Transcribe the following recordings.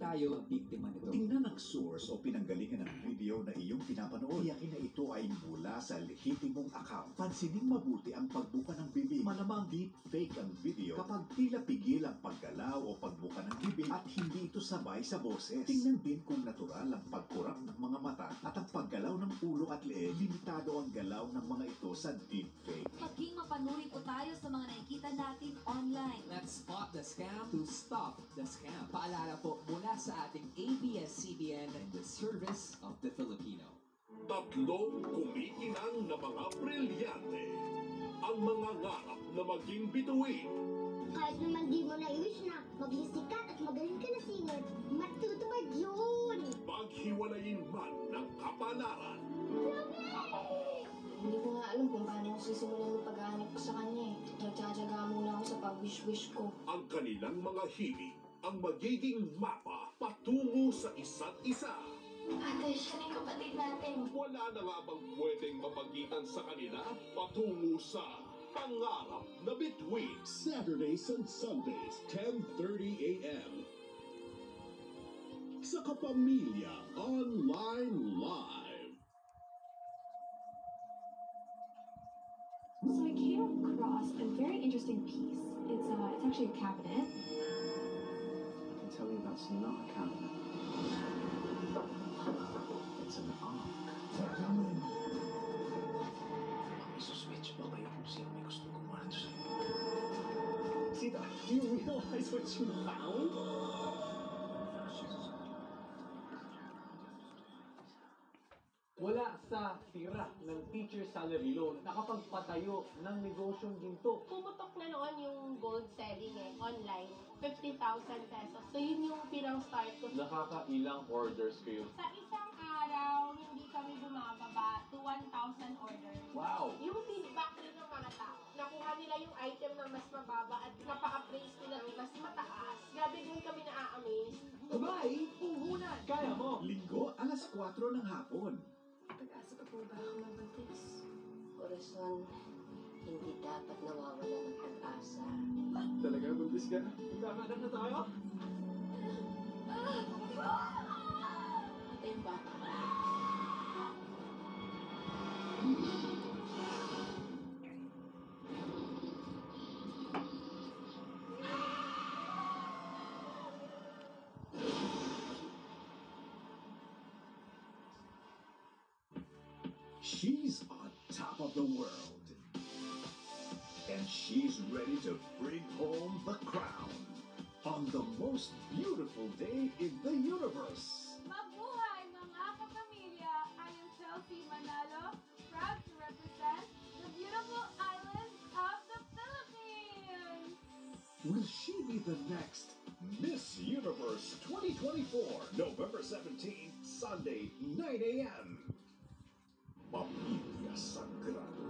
tayo biktima nito. Tingnan ang source o pinanggalingan ng video na iyong pinapanood. Tiyakin na ito ay mula sa lehitimong account. Pansinin mabuti ang pagbuka ng bibig. Malamang deep fake ang video kapag tila pigil ang paggalaw o pagbuka ng bibig at hindi ito sabay sa boses. Tingnan din kung natural ang pagkurap ng mga mata at ang paggalaw ng ulo at leeg. Limitado ang galaw ng mga ito sa deep fake. Maging mapanuri po tayo sa mga nakikita natin online. Let's spot the scam to stop the scam. Paalala po mula sa ating ABS-CBN and the service of the Filipino. Tatlong kumikinang na mga brilyante. Ang mga ngarap na maging bituin. Kahit naman di mo na-wish na maging sikat at magaling ka na singer, matutupad yun! Paghiwalayin man ng kapalaran. Hindi ko nga alam kung paano ko sisimulan yung paghahanap ko sa kanya eh. Nagtsatsaga muna ako sa pag-wish-wish ko. Ang kanilang mga hilig ang magiging mapa patungo sa isa't isa. Ate, siya na yung kapatid natin. Wala na nga bang pwedeng mapagitan sa kanila patungo sa pangarap na bituin. Saturdays and Sundays, 10:30 a.m. Sa Kapamilya Online Live. So I came across a very interesting piece. It's actually a cabinet. I can tell you that's not a cabinet. It's an ark. May suswitch ba kayo kung sino may gusto gumawa ito sa'yo? Sita, do you realize what you found? Wala sa tira ng teacher salary loan, nakapagpatayo ng negosyong ginto. Pumutok na noon yung gold selling online, 50,000 pesos. So yun yung pinang-start ko. Nakakailang orders kayo? Sa isang araw, hindi kami bumababa to 1,000 orders. Wow! Yung feedback din ng mga tao, nakuha nila yung item na mas mababa at napa-appraise nila ng mas mataas. Grabe din kami na-amaze. Abay, puhunan! Kaya mo! Linggo, alas 4 ng hapon. Pag-asa pa po ba ako mabuntis? Corazon, hindi dapat nawawala ng pag-asa. Talaga, buntis ka? Magkakanak na tayo? Ate, yung bata. She's on top of the world. And she's ready to bring home the crown on the most beautiful day in the universe. Mabuhay mga kapamilya! I am Chelsea Manalo, proud to represent the beautiful island of the Philippines! Will she be the next Miss Universe 2024, November 17th, Sunday, 9 a.m. Pamilya Sagrado.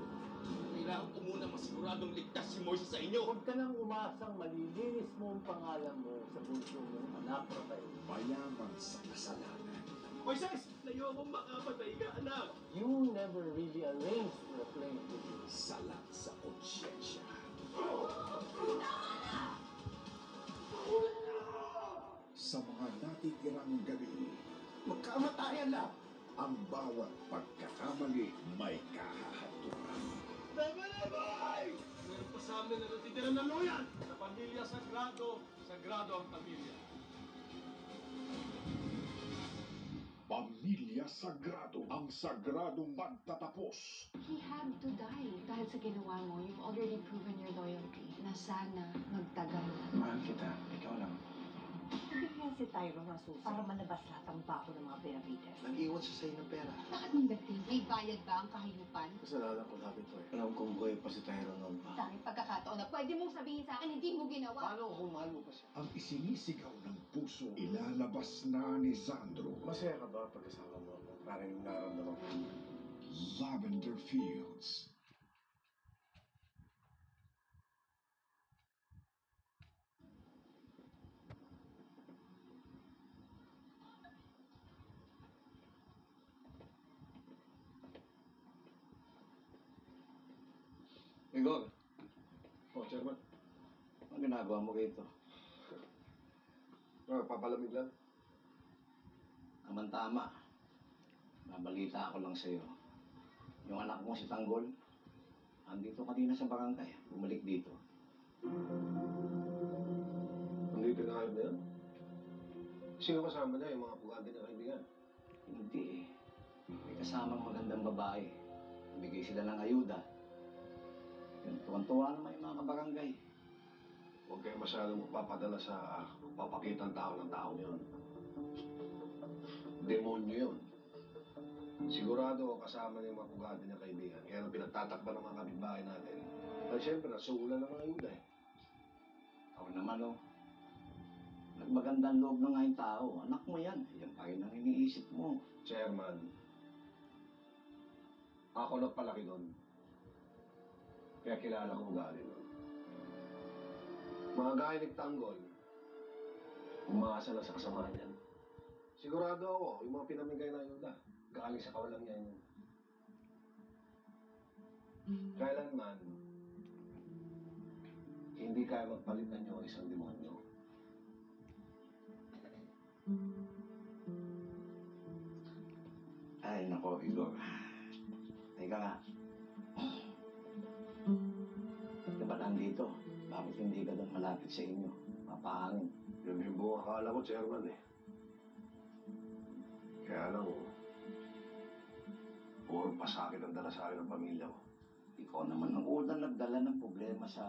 Kailangan ko muna masiguradong ligtas si Moises sa inyo. Huwag ka nang umasang malilinis mo ang pangalan mo sa bunso mong anak na tayo. Mayaman sa kasalanan. Moises! Layo akong makapatay ka, anak! You never really arranged for a flame to be. Salat sa konsyensya. Sa mga natitirang gabi, Magkamatayan lang! ang bawat pagkakamali may kahahantungan. Bye-bye! Meron pa sa amin na natitira ng loyan! Sa pamilya sagrado, sagrado ang pamilya. Pamilya Sagrado, ang sagradong magtatapos. He had to die. Dahil sa ginawa mo, you've already proven your loyalty na sana magtagal. Mahal kita. Ikaw lang. Bigyan si Tyro ng susi para manabas lahat ang bako ng mga benavides. Nag-iwan siya sa'yo ng pera. Bakit mong dati? May bayad ba ang kahayupan? Kasalanan ko namin to eh. Alam kong buhay pa si Tyro noon pa. Dahil pagkakataon na pwede mong sabihin sa akin, hindi mo ginawa. Paano kung mahal mo pa siya? Ang isinisigaw ng puso, ilalabas na ni Sandro. Masaya ka ba pagkasama mo ako? Parang nararamdaman ko. Lavender Fields. Igor. Oh, Chairman. Ano ginagawa mo rito? Papalamig lang. Tama. Nabalita ko lang sa'yo. Yung anak mo si Tanggol, andito kanina sa barangay. Bumalik dito. Hindi pinahayag na yan? Sino kasama na yung mga pugante na kaibigan? Hindi eh. May kasamang magandang babae. Bigay sila ng ayuda. Yun, tuwan-tuwa naman yung mga kabarangay. Huwag kayo masyadong magpapadala sa papakitang tao ng tao yun. Demonyo yun. Sigurado kasama niya yung mga pugante niya kaibigan. Kaya nang pinagtatakpan ng mga kapitbahay natin, ay siyempre nasuulan ng mga ayuda eh. Ako naman oh. Nagmagandang loob na nga yung tao. Anak mo yan. Yan pa rin ang iniisip mo. Chairman, ako nagpalaki doon. Kaya kilala ko ugali doon. Mga gaya ni Tanggol, umaasa na sa kasamaan yan. Sigurado ako, yung mga pinamigay na ayuda, galing sa kawalang yan. Kailanman, hindi kaya magpalitan nyo ang isang demonyo. Ay, nako, Igor. Teka nga. Ka ba nandito? Bakit hindi ka doon malapit sa inyo? Mapahangin. Yun yung buong akala ko, Chairman eh. Kaya lang, puro pasakit ang dala sa akin ng pamilya ko. Ikaw naman ang unang nagdala ng problema sa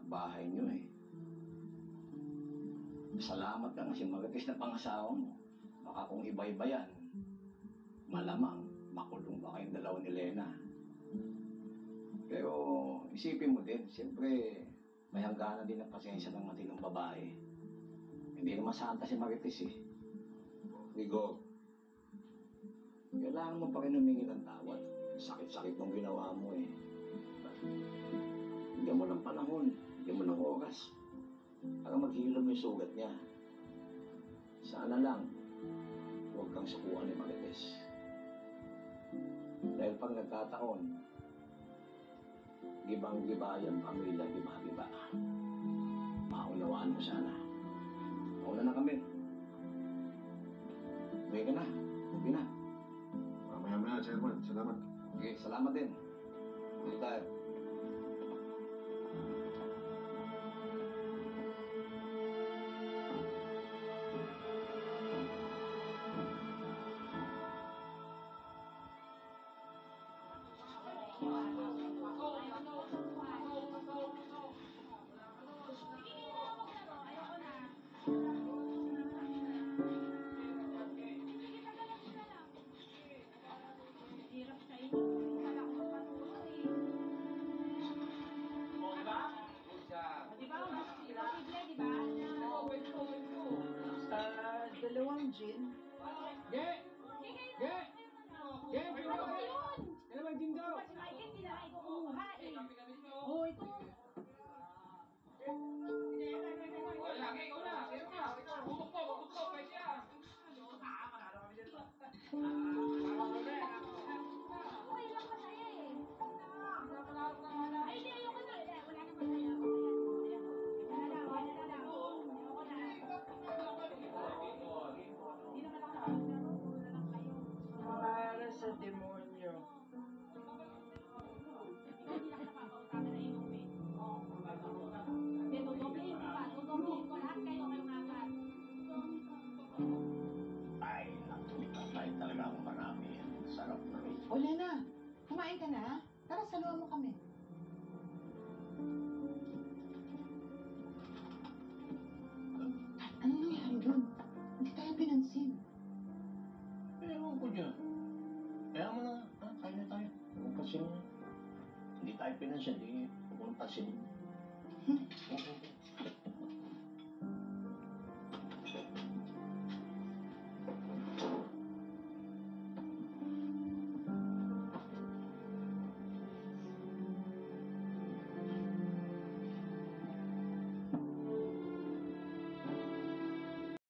bahay niyo eh. Salamat ka kasi magatis na pangasawa mo. Baka kung iba-iba yan, malamang makulong ba kayong dalawa ni Lena. Pero isipin mo din, siyempre may hangganan din ang pasensya ng matinong babae. Hindi naman santa si Marites eh. Igor, kailangan mo pa rin humingi ng tawad. Sakit-sakit ng ginawa mo eh. Bigyan mo ng panahon, bigyan mo ng oras para maghilom yung sugat niya. Sana lang, huwag kang sukuan ni Marites. Dahil pag nagkataon, gibang-giba yung pamilya, giba-giba. Maunawaan mo sana. Mauna na kami. Uwi ka na. Uwi na. Mamaya-maya, Chairman. Salamat. Okay, salamat din. Uwi tayo. Dalawang gin. Ge! Ge! Ge! Dalawang gin daw! Oh, ito. Para sa demonyo. Ay, nakakakain talaga ako marami. Sarap na rin. O, Lena, kumain ka na? Tara, saluhan mo kami. Ano nangyari doon? Hindi tayo pinansin. Ewan ko dyan. Kaya mo na, kain na tayo. Huwag pansinin. Hindi tayo pinansya, hindi. Huwag mo pansinin. Oo.